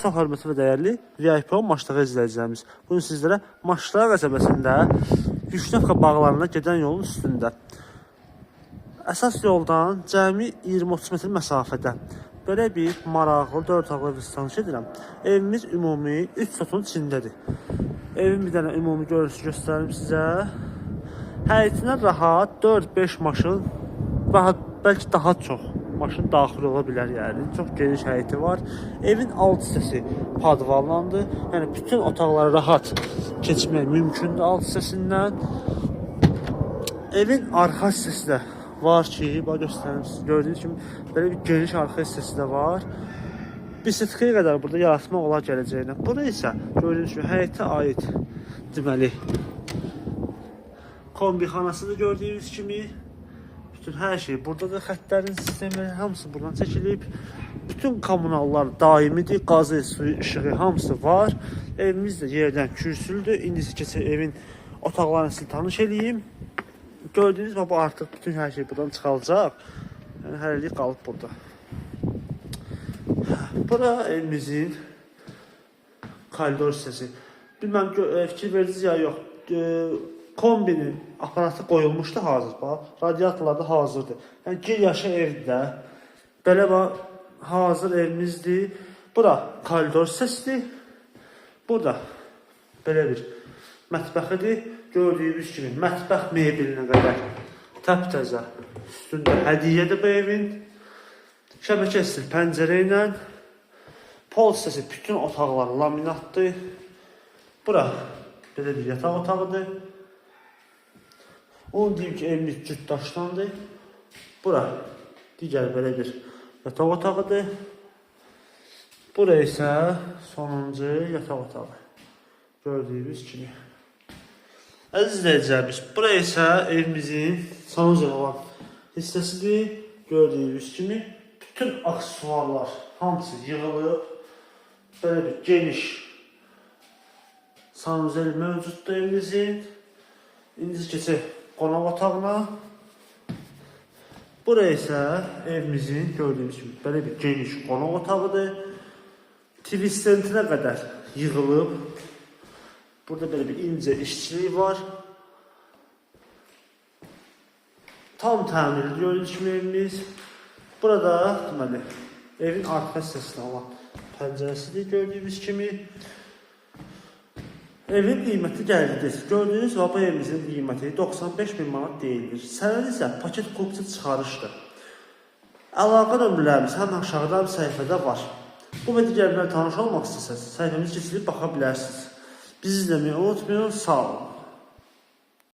Çox hörmətli və dəyərli VIP Maçlağı izləyicilərimiz. Bugün sizlərə Maçlağı qəsəbəsində Yüknefka bağlarına gedən yolun üstündə əsas yoldan cəmi 20-30 metr məsafədə belə bir maraqlı 4 otaqlı ev tanış edirəm. Evimiz ümumi 3 sotun içindədir. Evin bir dənə ümumi görüntüsü göstərim sizə. Həyətinə rahat 4-5 maşın və bəlkə daha çox maşın daxil ola bilər, yəni çox geniş həyəti var. Evin alt hissəsi padvallandı. Yəni bütün otaqlara rahat keçmək mümkündür alt hissəsindən. Evin arxa hissəsi də var ki, bax göstərim sizə. Gördüyünüz kimi belə bir geniş arxa hissəsi də var. Bir sıtkıya qədər burada yaratma olar gələcəyinə. Burada isə gördüyünüz kimi həyətə aid deməli kombixanasını gördüyünüz kimi bütün hər şey buradadır. Xətlərin sistemi hamısı buradan çəkilib. Bütün kommunallar daimidir. Qazı, suyu, işığı hamısı var. Evimiz də yerdən kürsülüdür. İndi keçək evin otaqlarını sizi tanış edeyim. Gördüyünüz gibi bu artıq bütün hər şey buradan çıxalacaq. Yəni hələlik qalıb burada. Bura evimizin koridor hissəsi. Bilməm fikir verdiniz ya yox. Kombinin aparatı qoyulmuşdu hazır. Bax, radiatorlar da hazırdır. Yəni gir yaşa evdə belə bax hazır evimizdir. Bura koridor hissəsidir. Burada belə bir mətbəxidir. Gördüyünüz kimi mətbəx mebelinə qədər təptəzə üstündə hədiyyədir bu evin. Şəbəkə stil pəncərə ilə. Pol hissəsi bütün otaqlar laminatdır. Bura belə bir yataq otağıdır. Onu deyim ki, evimiz cüt daşdandır. Bura digər belə bir yataq otağıdır. Bura isə sonuncu yataq otağı. Gördüyünüz kimi. Əziz izləyicilərimiz, bura isə evimizin sanucu olan hissəsidir. Gördüyünüz kimi bütün aksesuarlar hamısı yığılıb. Belə bir geniş sanuzel mövcuddur evimizin. İndi keçək qonaq otağına. Bura isə evimizin gördüyünüz kimi belə bir geniş qonaq otağıdır. TV stentinə qədər yığılıb. Burada belə bir incə işçilik var. Tam təmirli gördüyünüz kimi evimiz. Burada deməli evin arxa hissəsində olan pəncərəsidir gördüyünüz kimi. Evin qiyməti gəldidir. Gördüyünüz gibi bu evimizin qiyməti 95.000 manat deyilir. Sənəd isə paket qrupçu çıxarışdır. Əlaqə nömrələrimiz həm aşağıda bir səhifədə var. Bu və digərlərlə tanış olmaq istəsəniz səhifəmizi keçirib baxa bilərsiniz. Bizi izləməyi unutmayın. Sağ olun.